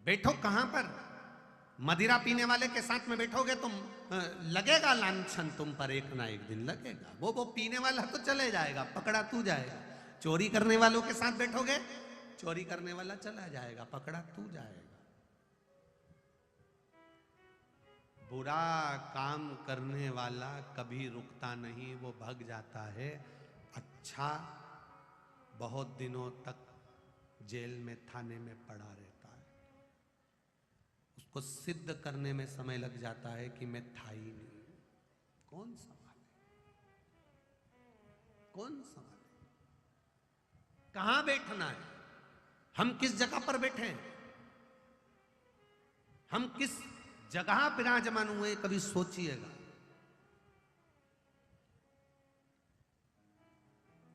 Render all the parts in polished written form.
बैठो कहां पर? मदिरा पीने वाले के साथ में बैठोगे तुम, लगेगा लांछन तुम पर, एक ना एक दिन लगेगा। वो पीने वाला तो चले जाएगा, पकड़ा तू जाएगा। चोरी करने वालों के साथ बैठोगे, चोरी करने वाला चला जाएगा, पकड़ा तू जाएगा। बुरा काम करने वाला कभी रुकता नहीं, वो भाग जाता है। अच्छा बहुत दिनों तक जेल में, थाने में पड़ा रहता है। उसको सिद्ध करने में समय लग जाता है कि मैं था ही नहीं। कौन संभाले? कौन संभाले? कहां बैठना है? हम किस जगह पर बैठे हैं? हम किस जगह विराजमान हुए, कभी सोचिएगा।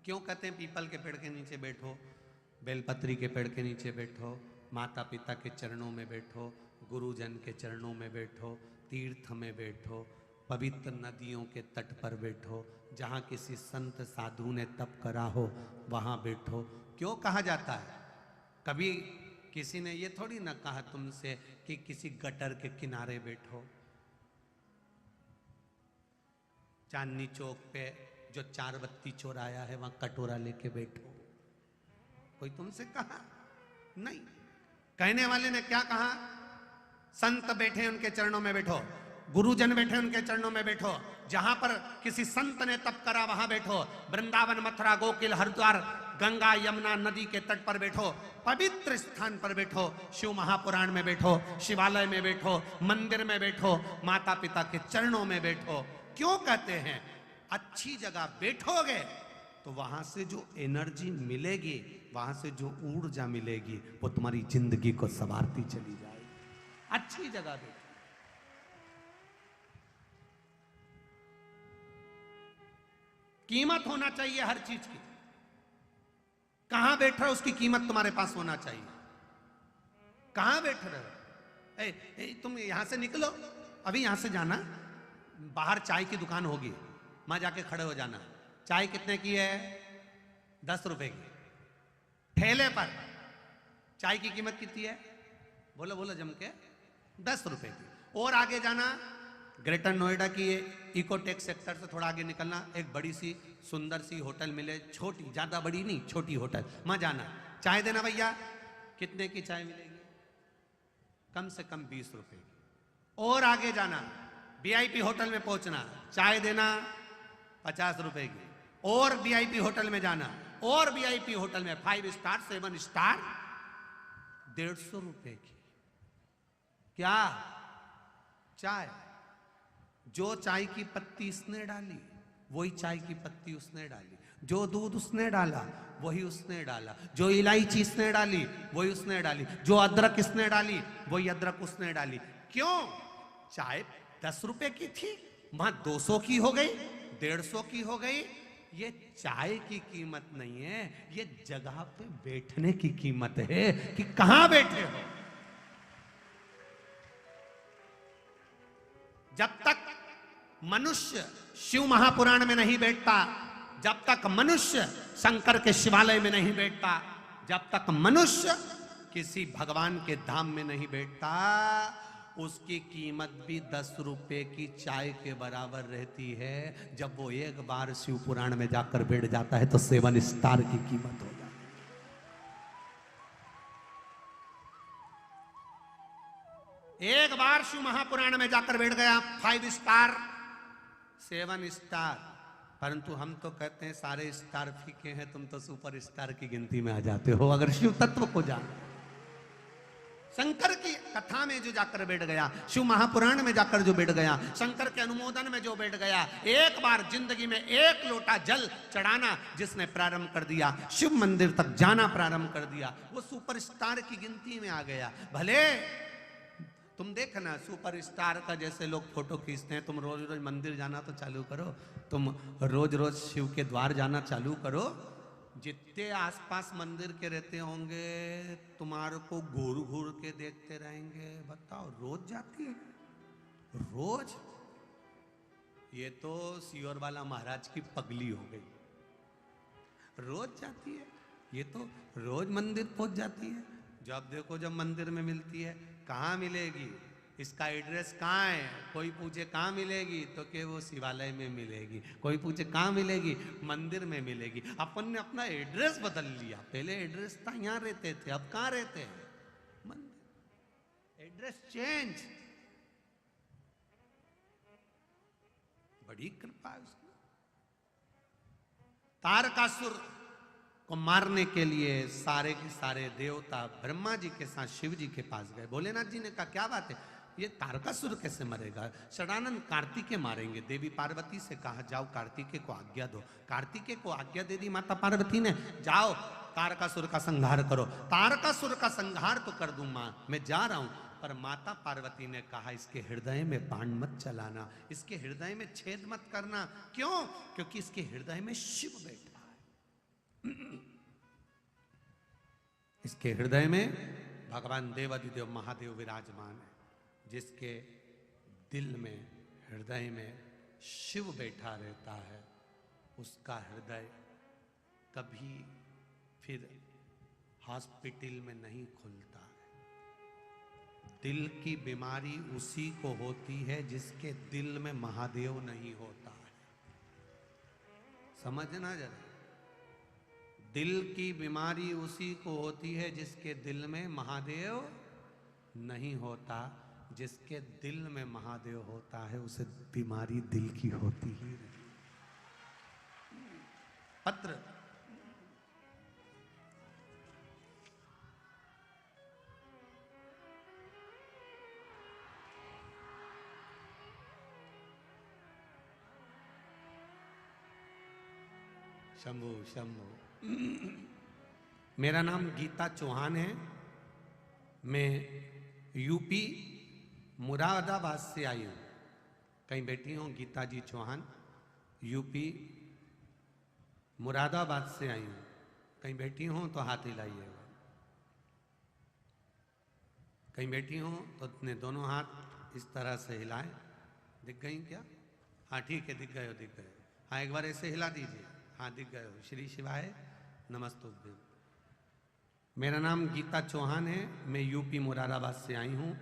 क्यों कहते हैं पीपल के पेड़ के नीचे बैठो, बेलपत्री के पेड़ के नीचे बैठो, माता पिता के चरणों में बैठो, गुरुजन के चरणों में बैठो, तीर्थ में बैठो, पवित्र नदियों के तट पर बैठो, जहाँ किसी संत साधु ने तप करा हो वहाँ बैठो। क्यों कहा जाता है? कभी किसी ने ये थोड़ी ना कहा तुमसे कि किसी गटर के किनारे बैठो। चांदनी चौक पे जो 4 बत्ती चौराया है वहां कटोरा लेके बैठो। कोई तुमसे कहा? नहीं। कहने वाले ने क्या कहा? संत बैठे उनके चरणों में बैठो, गुरुजन बैठे उनके चरणों में बैठो, जहां पर किसी संत ने तप करा वहां बैठो। वृंदावन, मथुरा, गोकुल, हरिद्वार, गंगा यमुना नदी के तट पर बैठो, पवित्र स्थान पर बैठो, शिव महापुराण में बैठो, शिवालय में बैठो, मंदिर में बैठो, माता पिता के चरणों में बैठो। क्यों कहते हैं? अच्छी जगह बैठोगे तो वहां से जो एनर्जी मिलेगी, वहां से जो ऊर्जा मिलेगी, वो तुम्हारी जिंदगी को संवारती चली जाएगी। अच्छी जगह बैठो। कीमत होना चाहिए हर चीज की। कहां बैठ रहे हो उसकी कीमत तुम्हारे पास होना चाहिए। कहां बैठ रहे हो? तुम यहां से निकलो, अभी यहां से जाना, बाहर चाय की दुकान होगी, वहां जाके खड़े हो जाना। चाय कितने की है? 10 रुपए की। ठेले पर चाय की कीमत कितनी है? बोलो बोलो जम के। 10 रुपए की। और आगे जाना, ग्रेटर नोएडा की इकोटेक सेक्टर से थोड़ा आगे निकलना, एक बड़ी सी सुंदर सी होटल मिले, छोटी, ज्यादा बड़ी नहीं, छोटी होटल, वहां जाना। चाय देना भैया। कितने की चाय मिलेगी? कम से कम 20 रुपए की। और आगे जाना, वीआईपी होटल में पहुंचना, चाय देना 50 रुपए की। और वीआईपी होटल में जाना, और वीआईपी होटल में 5 स्टार 7 स्टार 150 रुपए की। क्या? चाय। जो चाय की पत्ती इसने डाली, वही चाय की पत्ती उसने डाली। जो दूध उसने डाला, वही उसने डाला। जो इलायची इसने डाली, वही उसने डाली। जो अदरक इसने डाली, वही अदरक उसने डाली। क्यों? चाय 10 रुपए की थी, वहां 200 की हो गई, 150 की हो गई। ये चाय की कीमत नहीं है, ये जगह पे बैठने की कीमत है कि कहां बैठे हो। जब तक मनुष्य शिव महापुराण में नहीं बैठता, जब तक मनुष्य शंकर के शिवालय में नहीं बैठता, जब तक मनुष्य किसी भगवान के धाम में नहीं बैठता, उसकी कीमत भी 10 रुपए की चाय के बराबर रहती है। जब वो एक बार शिव पुराण में जाकर बैठ जाता है तो 7 स्टार की कीमत हो जाती है। एक बार शिव महापुराण में जाकर बैठ गया, 5 स्टार 7 स्टार। परंतु हम तो कहते हैं सारे स्टार फीके हैं, तुम तो सुपर स्टार की गिनती में आ जाते हो अगर शिव तत्व को जान। शंकर की कथा में जो जाकर बैठ गया, शिव महापुराण में जाकर जो बैठ गया, शंकर के अनुमोदन में जो बैठ गया, एक बार जिंदगी में 1 लोटा जल चढ़ाना जिसने प्रारंभ कर दिया, शिव मंदिर तक जाना प्रारंभ कर दिया, वो सुपरस्टार की गिनती में आ गया। भले तुम देखना सुपरस्टार का जैसे लोग फोटो खींचते हैं, तुम रोज रोज मंदिर जाना तो चालू करो, तुम रोज रोज शिव के द्वार जाना चालू करो। जितने आसपास मंदिर के रहते होंगे तुम्हारे को घूर घूर के देखते रहेंगे। बताओ, रोज जाती है? रोज? ये तो सियोर वाला महाराज की पगली हो गई, रोज जाती है। ये तो रोज मंदिर पहुंच जाती है। जब देखो जब मंदिर में मिलती है, कहाँ मिलेगी, इसका एड्रेस कहाँ है, कोई पूछे कहाँ मिलेगी तो कि वो शिवालय में मिलेगी, कोई पूछे कहाँ मिलेगी, मंदिर में मिलेगी। अपन ने अपना एड्रेस बदल लिया, पहले एड्रेस था यहाँ रहते थे, अब कहाँ रहते हैं, मंदिर, एड्रेस चेंज। बड़ी कृपा है उसकी। तारकासुर को मारने के लिए सारे के सारे देवता ब्रह्मा जी के साथ शिव जी के पास गए। भोलेनाथ जी ने कहा क्या बात है, ये तारकासुर कैसे मरेगा, षडानंद कार्तिकेय मारेंगे। देवी पार्वती से कहा जाओ कार्तिकेय को आज्ञा दो। कार्तिकेय को आज्ञा दे दी माता पार्वती ने, जाओ तारकासुर का संहार करो। तारकासुर का संहार तो कर दूं मां, मैं जा रहा हूं, पर माता पार्वती ने कहा इसके हृदय में बाण मत चलाना, इसके हृदय में छेद मत करना। क्यों? क्योंकि इसके हृदय में शिव बैठा है। इसके हृदय में भगवान देवाधिदेव महादेव विराजमान है। जिसके दिल में, हृदय में शिव बैठा रहता है, उसका हृदय कभी फिर हॉस्पिटल में नहीं खुलता है। दिल की बीमारी उसी को होती है जिसके दिल में महादेव नहीं होता है। समझना जरा, दिल की बीमारी उसी को होती है जिसके दिल में महादेव नहीं होता। जिसके दिल में महादेव होता है उसे बीमारी दिल की होती ही नहीं। पत्र शंभु शंभु। मेरा नाम गीता चौहान है। मैं यूपी मुरादाबाद से आई हूँ। कहीं बैठी हूँ गीता जी चौहान, यूपी मुरादाबाद से आई हूँ। कहीं बैठी हूँ तो हाथ हिलाइएगा। कहीं बैठी हूँ तो अपने दोनों हाथ इस तरह से हिलाएं। दिख गई क्या? हाँ ठीक है, दिख गए हो, दिख गए। हाँ एक बार ऐसे हिला दीजिए। हाँ दिख गए हो। श्री शिवाय नमस्तुभ्यं। मेरा नाम गीता चौहान है। मैं यूपी मुरादाबाद से आई हूँ।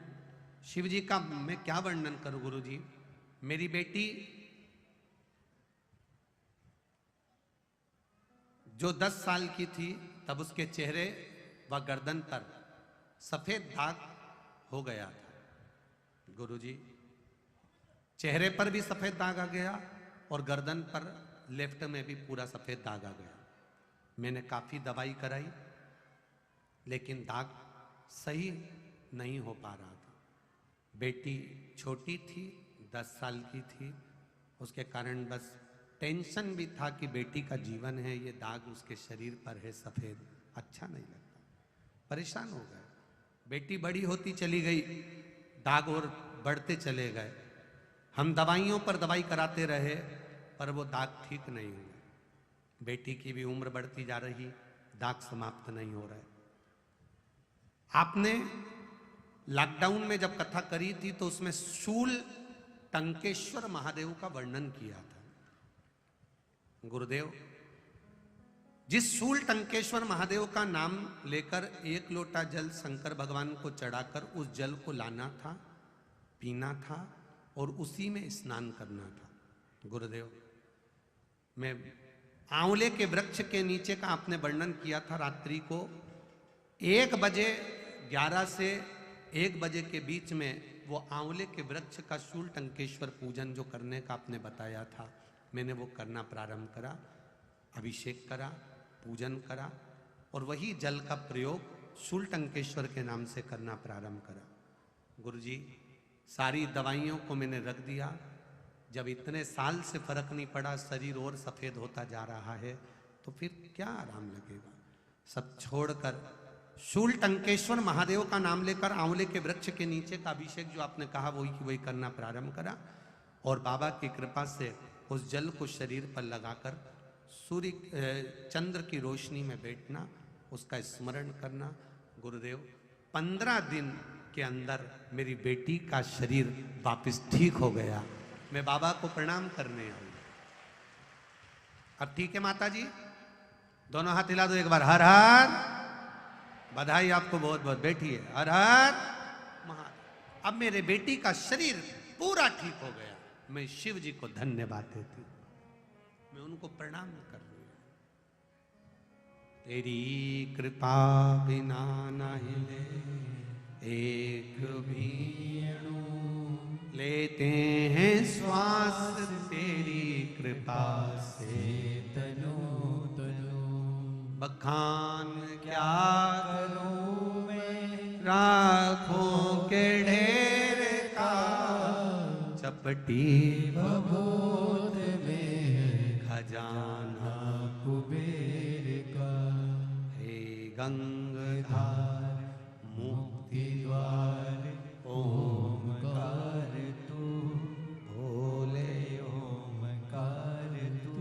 शिव जी का मैं क्या वर्णन करूँ गुरु जी। मेरी बेटी जो 10 साल की थी तब उसके चेहरे व गर्दन पर सफेद दाग हो गया था। गुरु जी, चेहरे पर भी सफेद दाग आ गया और गर्दन पर लेफ्ट में भी पूरा सफेद दाग आ गया। मैंने काफी दवाई कराई लेकिन दाग सही नहीं हो पा रहा था। बेटी छोटी थी, 10 साल की थी, उसके कारण बस टेंशन भी था कि बेटी का जीवन है, ये दाग उसके शरीर पर है सफेद, अच्छा नहीं लगता। परेशान हो गए। बेटी बड़ी होती चली गई, दाग और बढ़ते चले गए। हम दवाइयों पर दवाई कराते रहे पर वो दाग ठीक नहीं हुए। बेटी की भी उम्र बढ़ती जा रही, दाग समाप्त नहीं हो रहे। आपने लॉकडाउन में जब कथा करी थी तो उसमें शूल टंकेश्वर महादेव का वर्णन किया था। गुरुदेव, जिस शूल टंकेश्वर महादेव का नाम लेकर 1 लोटा जल शंकर भगवान को चढ़ाकर उस जल को लाना था, पीना था और उसी में स्नान करना था। गुरुदेव, मैं आंवले के वृक्ष के नीचे का आपने वर्णन किया था। रात्रि को 1 बजे 11 से 1 बजे के बीच में वो आंवले के वृक्ष का शूल टंकेश्वर पूजन जो करने का आपने बताया था, मैंने वो करना प्रारंभ करा। अभिषेक करा, पूजन करा और वही जल का प्रयोग शूल टंकेश्वर के नाम से करना प्रारंभ करा। गुरुजी, सारी दवाइयों को मैंने रख दिया। जब इतने साल से फर्क नहीं पड़ा, शरीर और सफेद होता जा रहा है, तो फिर क्या आराम लगेगा। सब छोड़कर शूल टंकेश्वर महादेव का नाम लेकर आंवले के वृक्ष के नीचे का अभिषेक जो आपने कहा वही करना प्रारंभ करा और बाबा की कृपा से उस जल को शरीर पर लगाकर सूर्य चंद्र की रोशनी में बैठना, उसका स्मरण करना। गुरुदेव, 15 दिन के अंदर मेरी बेटी का शरीर वापस ठीक हो गया। मैं बाबा को प्रणाम करने आई। अब ठीक है माता जी? दोनों हाथ हिला दो एक बार। हर हर बधाई आपको बहुत बहुत। बैठिए। हर हर महादेव। अब मेरे बेटी का शरीर पूरा ठीक हो गया। मैं शिव जी को धन्यवाद देती हूँ, मैं उनको प्रणाम कर रही हूँ। तेरी कृपा बिना नहीं ले एक भी अणु, लेते हैं श्वास तेरी कृपा से तनु तनु। बखान क्या करूं मैं राखों के ढेर का, चपटी भभूत में खजाना कुबेर का। हे गंगाधार मुक्ति द्वार ओमकार तू, भोले ओमकार तू।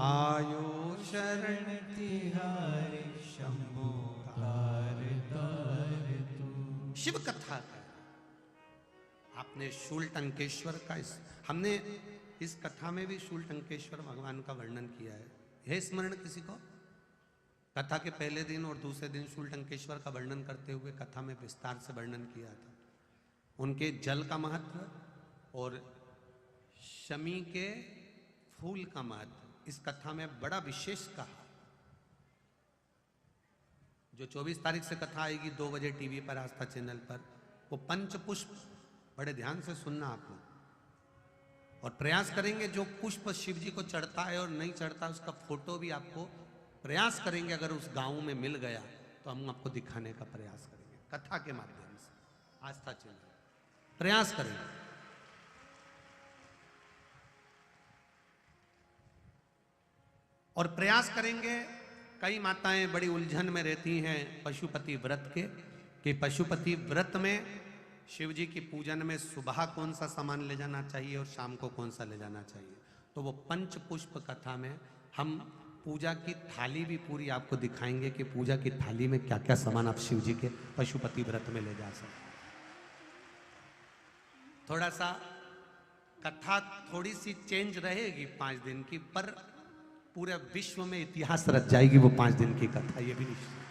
आयो शरण तिहारी शंभो तार तार तू। शिव कथा का आपने शूलटंकेश्वर का हमने इस कथा में भी शूलटंकेश्वर भगवान का वर्णन किया है। है स्मरण किसी को? कथा के पहले दिन और दूसरे दिन शूलटंकेश्वर का वर्णन करते हुए कथा में विस्तार से वर्णन किया था। उनके जल का महत्व और शमी के फूल का महत्व इस कथा में बड़ा विशेष कहा। जो 24 तारीख से कथा आएगी 2 बजे टीवी पर आस्था चैनल पर, वो पंचपुष्प बड़े ध्यान से सुनना आप लोग, और प्रयास करेंगे जो पुष्प शिव जी को चढ़ता है और नहीं चढ़ता उसका फोटो भी आपको प्रयास करेंगे। अगर उस गांव में मिल गया तो हम आपको दिखाने का प्रयास करेंगे कथा के माध्यम से। आस्था चैनल प्रयास करेंगे। और प्रयास करेंगे। कई माताएं बड़ी उलझन में रहती हैं पशुपति व्रत के, कि पशुपति व्रत में शिव जी की पूजन में सुबह कौन सा सामान ले जाना चाहिए और शाम को कौन सा ले जाना चाहिए। तो वो पंच पुष्प कथा में हम पूजा की थाली भी पूरी आपको दिखाएंगे कि पूजा की थाली में क्या क्या सामान आप शिव जी के पशुपति व्रत में ले जा सकते। थोड़ा सा कथा थोड़ी सी चेंज रहेगी 5 दिन की, पर पूरे विश्व में इतिहास रच जाएगी वो 5 दिन की कथा। ये भी निश्चित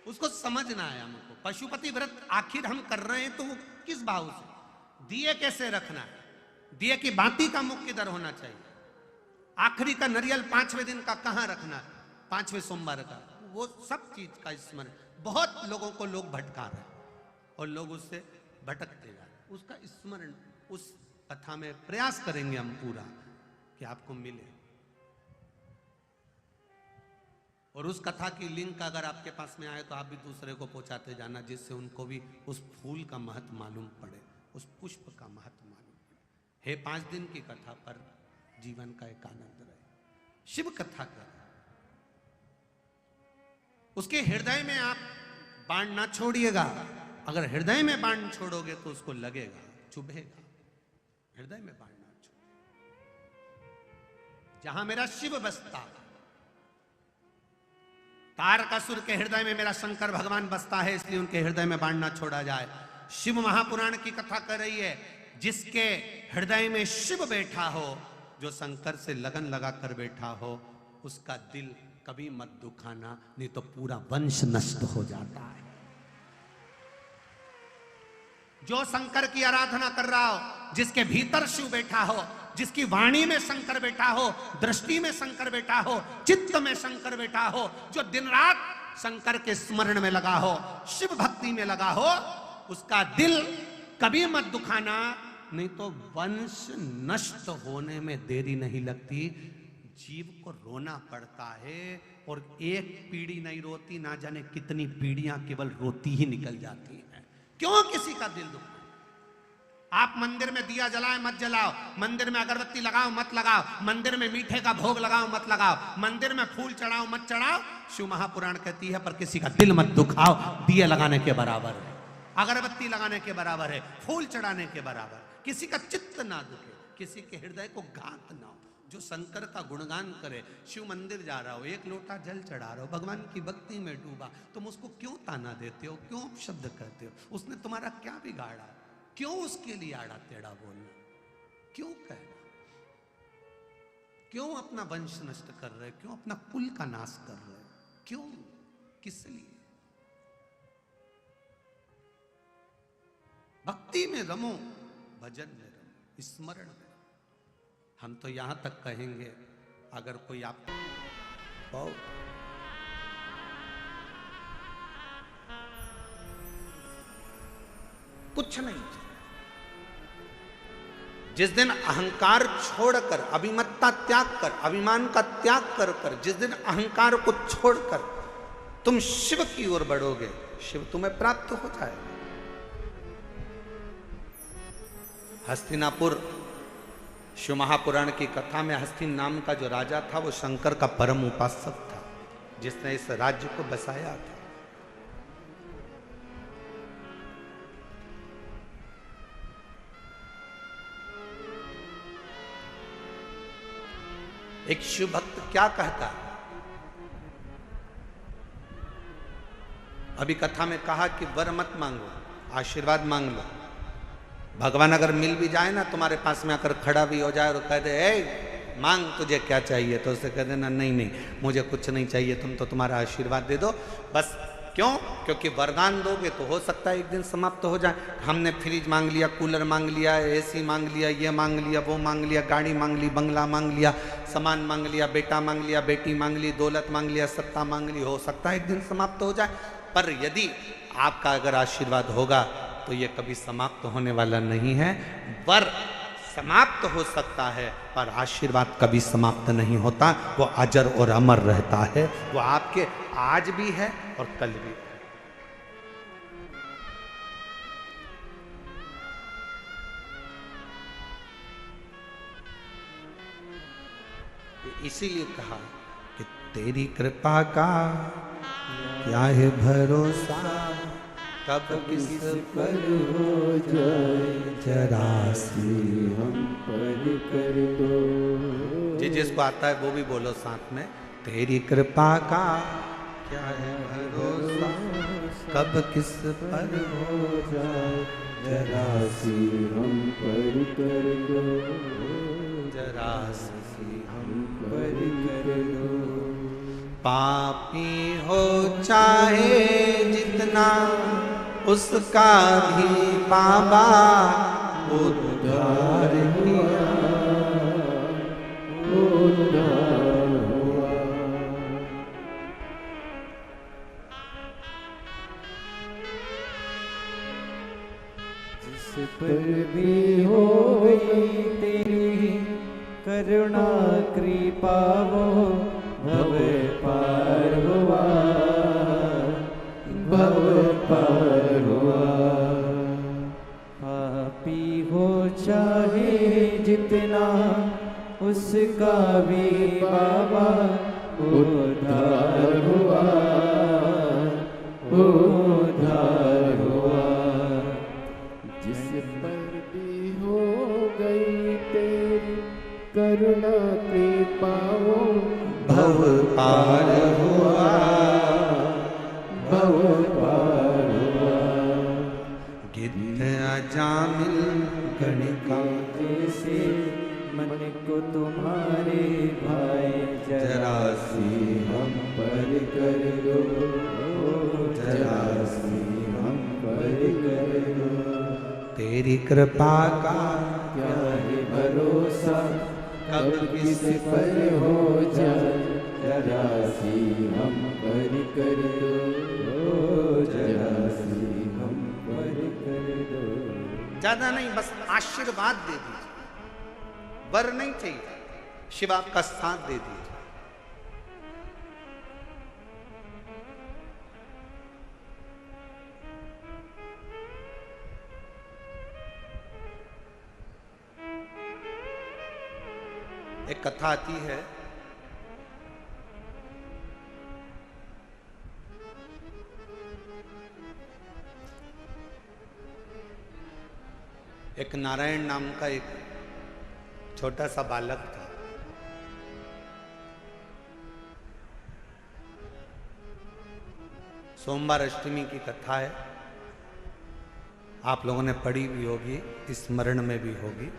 उसको समझना है हमको। पशुपति व्रत आखिर हम कर रहे हैं तो वो किस भाव से, दिए कैसे रखना है, दिए की बाती का मुख किधर होना चाहिए, आखिरी का नरियल 5वें दिन का कहां रखना है, 5वें सोमवार का, वो सब चीज का स्मरण। बहुत लोगों को लोग भटका रहे हैं और लोग उससे भटकते जा रहे। उसका स्मरण उस कथा में प्रयास करेंगे हम पूरा कि आपको मिले। और उस कथा की लिंक अगर आपके पास में आए तो आप भी दूसरे को पहुंचाते जाना, जिससे उनको भी उस फूल का महत्व मालूम पड़े, उस पुष्प का महत्व मालूम पड़े। हे 5 दिन की कथा पर जीवन का एक आनंद रहे। शिव कथा कर उसके हृदय में आप बाण ना छोड़िएगा। अगर हृदय में बाण छोड़ोगे तो उसको लगेगा, चुभेगा। हृदय में बाण ना छोड़ो। जहां मेरा शिव बसता, तारकासुर के हृदय में मेरा शंकर भगवान बसता है, इसलिए उनके हृदय में बाण ना छोड़ा जाए। शिव महापुराण की कथा कर रही है, जिसके हृदय में शिव बैठा हो, जो शंकर से लगन लगा कर बैठा हो, उसका दिल कभी मत दुखाना, नहीं तो पूरा वंश नष्ट हो जाता है। जो शंकर की आराधना कर रहा हो, जिसके भीतर शिव बैठा हो, जिसकी वाणी में शंकर बैठा हो, दृष्टि में शंकर बैठा हो, चित्त में शंकर बैठा हो, जो दिन रात शंकर के स्मरण में लगा हो, शिव भक्ति में लगा हो, उसका दिल कभी मत दुखाना, नहीं तो वंश नष्ट होने में देरी नहीं लगती। जीव को रोना पड़ता है और एक पीढ़ी नहीं रोती, ना जाने कितनी पीढ़ियां केवल रोती ही निकल जाती हैं। क्यों किसी का दिल दुखा? आप मंदिर में दिया जलाए मत जलाओ, मंदिर में अगरबत्ती लगाओ मत लगाओ, मंदिर में मीठे का भोग लगाओ मत लगाओ, मंदिर में फूल चढ़ाओ मत चढ़ाओ। शिव महापुराण कहती है पर किसी का दिल मत दुखाओ। दिए लगाने के बराबर है, अगरबत्ती लगाने के बराबर है, फूल चढ़ाने के बराबर। किसी का चित्त ना दुखे, किसी के हृदय को घात ना हो। जो शंकर का गुणगान करे, शिव मंदिर जा रहा हो, एक लोटा जल चढ़ा रहा हो, भगवान की भक्ति में डूबा, तुम उसको क्यों ताना देते हो, क्यों शब्द करते हो? उसने तुम्हारा क्या बिगाड़ा? क्यों उसके लिए आड़ा टेढ़ा बोलना? क्यों कहना? क्यों अपना वंश नष्ट कर रहे? क्यों अपना कुल का नाश कर रहे? क्यों? किस लिए? भक्ति में रमो, भजन में रमो, स्मरण में रमो। हम तो यहां तक कहेंगे, अगर कोई आप कुछ नहीं चाहिए। जिस दिन अहंकार छोड़कर, अभिमत्ता त्याग कर, अभिमान का त्याग कर कर, जिस दिन अहंकार को छोड़कर तुम शिव की ओर बढ़ोगे, शिव तुम्हें प्राप्त हो जाएगा। हस्तिनापुर, शिव महापुराण की कथा में हस्तिन नाम का जो राजा था वो शंकर का परम उपासक था, जिसने इस राज्य को बसाया था। एक शिव भक्त क्या कहता है? अभी कथा में कहा कि वर मत मांगो, आशीर्वाद मांग लो। भगवान अगर मिल भी जाए ना, तुम्हारे पास में आकर खड़ा भी हो जाए और कह दे ए मांग तुझे क्या चाहिए, तो उसे कह देना नहीं नहीं मुझे कुछ नहीं चाहिए, तुम तो तुम्हारा आशीर्वाद दे दो बस। क्यों? क्योंकि वरदान दोगे तो हो सकता है एक दिन समाप्त हो जाए। हमने फ्रिज मांग लिया, कूलर मांग लिया, एसी मांग लिया, ये मांग लिया, वो मांग लिया, गाड़ी मांग ली, बंगला मांग लिया, सामान मांग लिया, बेटा मांग लिया, बेटी मांग ली, दौलत मांग लिया, सत्ता मांग ली, हो सकता है एक दिन समाप्त हो जाए। पर यदि आपका अगर आशीर्वाद होगा तो ये कभी समाप्त होने वाला नहीं है। वर समाप्त हो सकता है पर आशीर्वाद कभी समाप्त नहीं होता, वो अजर और अमर रहता है। वो आपके आज भी है और कल भी है। इसीलिए कहा कि तेरी कृपा का क्या है भरोसा, कब किस पर हो जाए जरा सी हम पर कर दो। जी जिसको आता है वो भी बोलो साथ में, तेरी कृपा का क्या है भरोसा, कब किस पर हो जाए जरा सी हम पर कर दो, जरा सी हम पर कर दो। पापी हो चाहे जितना उसका भी बाबा उद्धार किया, उद्धार हुआ। जिस पर भी हो गई तेरी करुणा कृपा वो भव पार हुआ, भव पार हुआ। पापी हो चाहे जितना उसका भी बाबा उद्धार हुआ, उद्धार हुआ। जिस पर भी हो गई तेरी करुणा कृपा वो भव पार हुआ, भव पार हुआ। गिद्ध अजामिल गणिका जैसे मन को तुम्हारे भाई जरा सी हम पर कर दो, जरा सी हम पर कर दो। तेरी कृपा का क्या है भरोसा, कब किस पर हो जाए जरा सी हम पर कर दो, जरा सी हम पर कर दो। ज्यादा नहीं, बस आशीर्वाद दे दीजिए, वर नहीं चाहिए, शिव आपका साथ दे दीजिए। एक कथा आती है, एक नारायण नाम का एक छोटा सा बालक था। सोमवार अष्टमी की कथा है, आप लोगों ने पढ़ी भी होगी, स्मरण में भी होगी।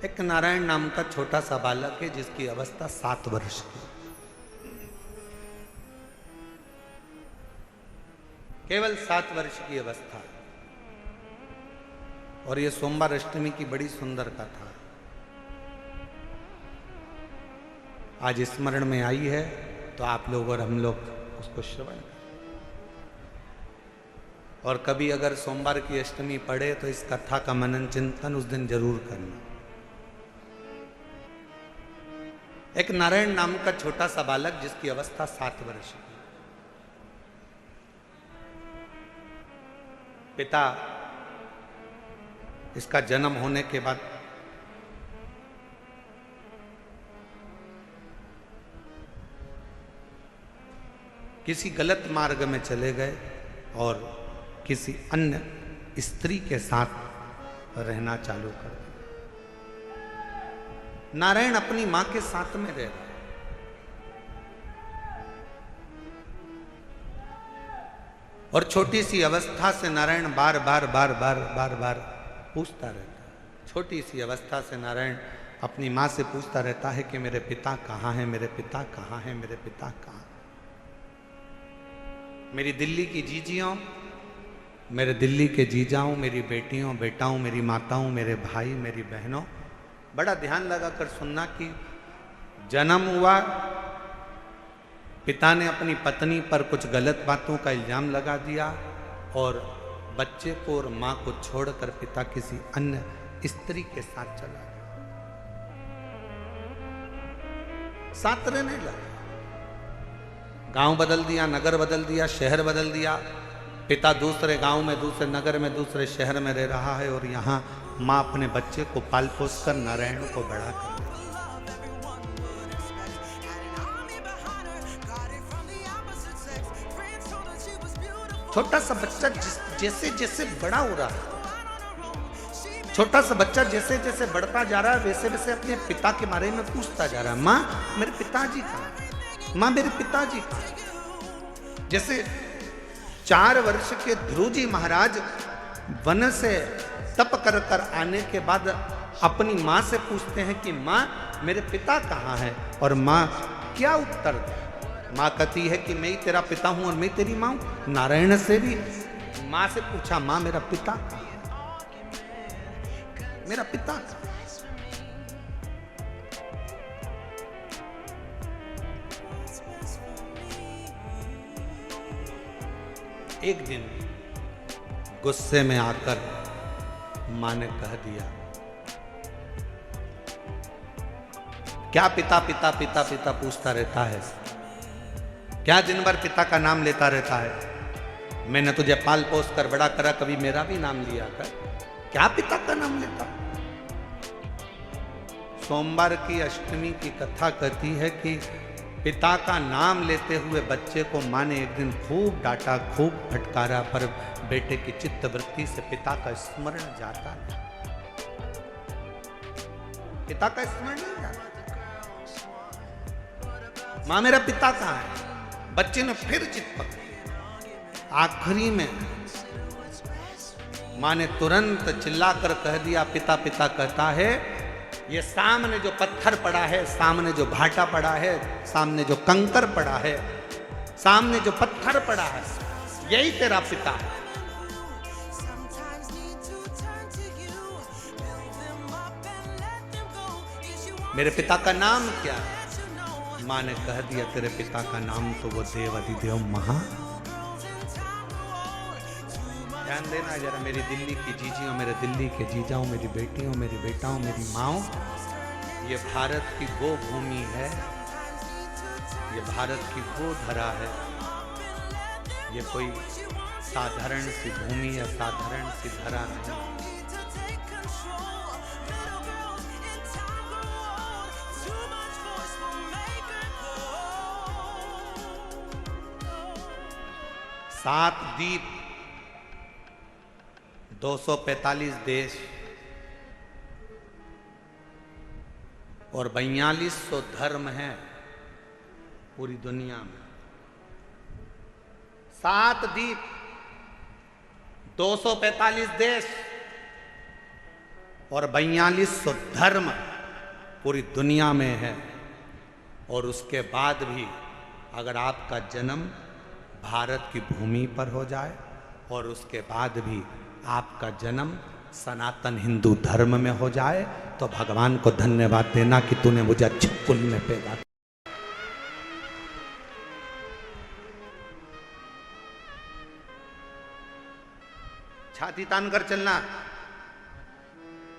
एक नारायण नाम का छोटा सा बालक है जिसकी अवस्था 7 वर्ष की। केवल 7 वर्ष की अवस्था। और ये सोमवार अष्टमी की बड़ी सुंदर कथा आज स्मरण में आई है, तो आप लोग और हम लोग उसको श्रवण करें। और कभी अगर सोमवार की अष्टमी पड़े तो इस कथा का मनन चिंतन उस दिन जरूर करना। एक नारायण नाम का छोटा सा बालक जिसकी अवस्था 7 वर्ष की, पिता इसका जन्म होने के बाद किसी गलत मार्ग में चले गए और किसी अन्य स्त्री के साथ रहना चालू कर दिया। नारायण अपनी मां के साथ में रह रहा, और छोटी सी अवस्था से नारायण बार बार पूछता रहता है। छोटी सी अवस्था से नारायण अपनी मां से पूछता रहता है कि मेरे पिता कहाँ हैं, मेरे पिता कहाँ हैं, मेरे पिता कहाँ। मेरी दिल्ली की जीजियों, मेरे दिल्ली के जीजाओं, मेरी बेटियों बेटाओं, मेरी माताओं, मेरे भाई, मेरी बहनों, बड़ा ध्यान लगाकर सुनना कि जन्म हुआ, पिता ने अपनी पत्नी पर कुछ गलत बातों का इल्जाम लगा दिया और बच्चे को और मां को छोड़कर पिता किसी अन्य स्त्री के साथ चला गया। साथ रहने लगा, गांव बदल दिया, नगर बदल दिया, शहर बदल दिया। पिता दूसरे गांव में, दूसरे नगर में, दूसरे शहर में रह रहा है और यहाँ मां अपने बच्चे को पाल पोस कर नारायण को बड़ा कर। छोटा सा बच्चा जैसे जैसे बड़ा हो रहा है, छोटा सा बच्चा जैसे जैसे बढ़ता जा रहा है, वैसे वैसे अपने पिता के बारे में पूछता जा रहा है। माँ मेरे पिताजी कहाँ, माँ मेरे पिताजी कहाँ। जैसे 4 वर्ष के ध्रुव जी महाराज वन से तप कर कर आने के बाद अपनी माँ से पूछते हैं कि माँ मेरे पिता कहाँ है, और माँ क्या उत्तर दे। माँ कहती है कि मैं ही तेरा पिता हूं और मैं तेरी माँ हूं। नारायण से भी माँ से पूछा, माँ मेरा पिता कहाँ है, मेरा पिता कहाँ है। एक दिन गुस्से में आकर माँ ने कह दिया, क्या पिता पिता पिता पिता पूछता रहता है, क्या दिन भर पिता का नाम लेता रहता है। मैंने तुझे पाल पोस कर बड़ा करा, कभी मेरा भी नाम लिया कर, क्या पिता का नाम लेता। सोमवार की अष्टमी की कथा कहती है कि पिता का नाम लेते हुए बच्चे को मां ने एक दिन खूब डांटा, खूब फटकारा, पर बेटे की चित्त वृत्ति से पिता का स्मरण जाता है, पिता का स्मरण नहीं जाता। मां मेरा पिता कहाँ है। बच्चे ने फिर जिद पकड़ी। आखिरी में मां ने तुरंत चिल्लाकर कह दिया, पिता पिता कहता है, ये सामने जो पत्थर पड़ा है, सामने जो भाटा पड़ा है, सामने जो कंकर पड़ा है, सामने जो पत्थर पड़ा है, यही तेरा पिता है। मेरे पिता का नाम क्या है। मां ने कह दिया, तेरे पिता का नाम तो वो देव अधिदेव महा। ध्यान देना जरा, मेरी दिल्ली की जीजियों, मेरे दिल्ली के जीजाओं, मेरी बेटियों, मेरी बेटाओं, मेरी माओ, ये भारत की वो भूमि है, ये भारत की वो धरा है। ये कोई साधारण सी भूमि या साधारण सी धरा नहीं। सात द्वीप, 245 देश और 4200 धर्म हैं पूरी दुनिया में। 7 द्वीप, 245 देश और 4200 धर्म पूरी दुनिया में है। और उसके बाद भी अगर आपका जन्म भारत की भूमि पर हो जाए और उसके बाद भी आपका जन्म सनातन हिंदू धर्म में हो जाए तो भगवान को धन्यवाद देना कि तूने मुझे अच्छे कुल में पैदा किया। छाती तान कर चलना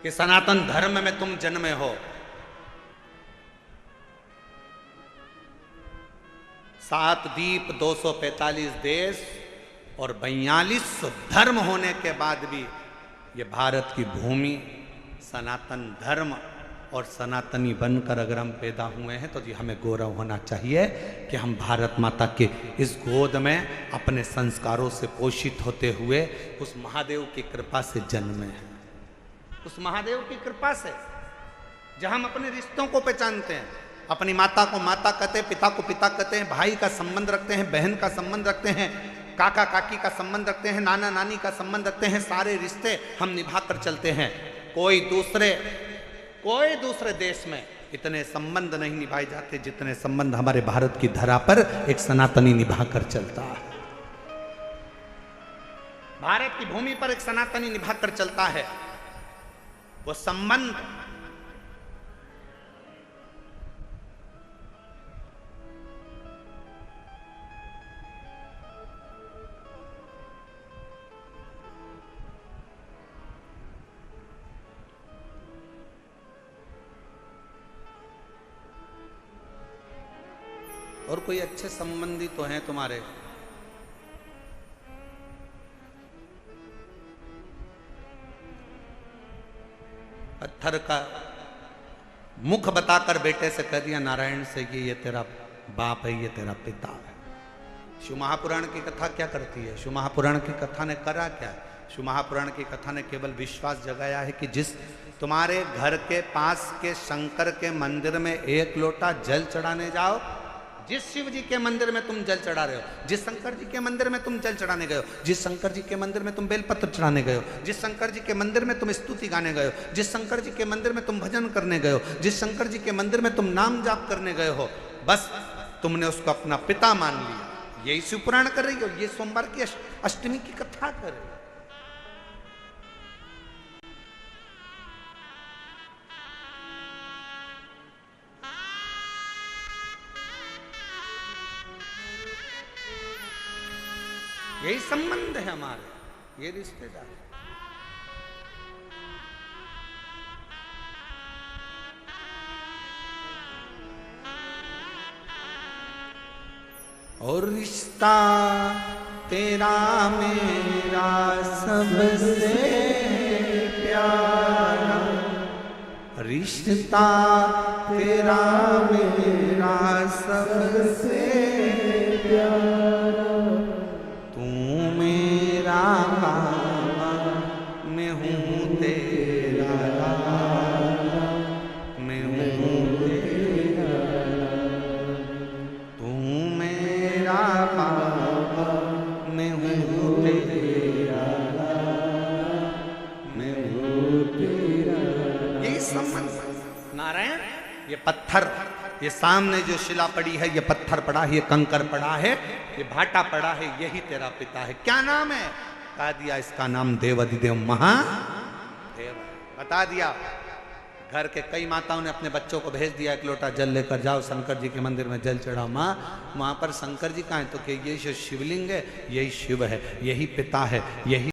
कि सनातन धर्म में तुम जन्मे हो। 7 द्वीप, 245 देश और 42 धर्म होने के बाद भी ये भारत की भूमि सनातन धर्म और सनातनी बनकर अगर हम पैदा हुए हैं तो जी हमें गौरव होना चाहिए कि हम भारत माता के इस गोद में अपने संस्कारों से पोषित होते हुए उस महादेव की कृपा से जन्मे हैं। उस महादेव की कृपा से जहां हम अपने रिश्तों को पहचानते हैं, अपनी माता को माता कहते हैं, पिता को पिता कहते हैं, भाई का संबंध रखते हैं, बहन का संबंध रखते हैं, काका काकी का संबंध रखते हैं, नाना नानी का संबंध रखते हैं। सारे रिश्ते हम निभा कर चलते हैं। कोई दूसरे देश में इतने संबंध नहीं निभाए जाते जितने संबंध हमारे भारत की धरा पर एक सनातनी निभा कर चलता है। भारत की भूमि पर एक सनातनी निभा कर चलता है। वो संबंध और कोई अच्छे संबंधी तो हैं तुम्हारे? पत्थर का मुख बताकर बेटे से कह दिया नारायण से कि ये तेरा बाप है, ये तेरा पिता है। शिव महापुराण की कथा क्या करती है? शिव महापुराण की कथा ने करा क्या? शिव महापुराण की कथा ने केवल विश्वास जगाया है कि जिस तुम्हारे घर के पास के शंकर के मंदिर में 1 लोटा जल चढ़ाने जाओ, जिस शिव जी के मंदिर में तुम जल चढ़ा रहे हो, जिस शंकर जी के मंदिर में तुम जल चढ़ाने गए हो, जिस शंकर जी के मंदिर में तुम बेलपत्र चढ़ाने गए हो, जिस शंकर जी के मंदिर में तुम स्तुति गाने गए हो, जिस शंकर जी के मंदिर में तुम भजन करने गए हो, जिस शंकर जी के मंदिर में तुम नाम जाप करने गए हो, बस तुमने उसको अपना पिता मान लिया। यही शिव पुराण कर रही हो, ये सोमवार की अष्टमी की कथा कर रही हो। यही संबंध है हमारे, ये रिश्तेदार। और रिश्ता तेरा मेरा सबसे प्यारा, रिश्ता तेरा मेरा सबसे प्यारा, तू मेरा बाबा मैं हूँ तेरा लाला, मैं हूँ तेरा लाला, तू मेरा बाबा मैं हूँ तेरा लाला, मैं हूँ तेरा लाला। यही संबंध। नारायण ये पत्थर, ये सामने जो शिला पड़ी है, ये पत्थर पड़ा है, ये कंकर पड़ा है, ये भाटा पड़ा है, यही तेरा पिता है। क्या नाम है? बता दिया, इसका नाम देवाधिदेव महादेव। बता दिया। घर के कई माताओं ने अपने बच्चों को भेज दिया 1 लोटा जल लेकर जाओ शंकर जी के मंदिर में जल चढ़ाओ। माँ वहां पर शंकर जी कहाँ है? तो कि ये जो शिवलिंग है यही शिव है, यही पिता है, यही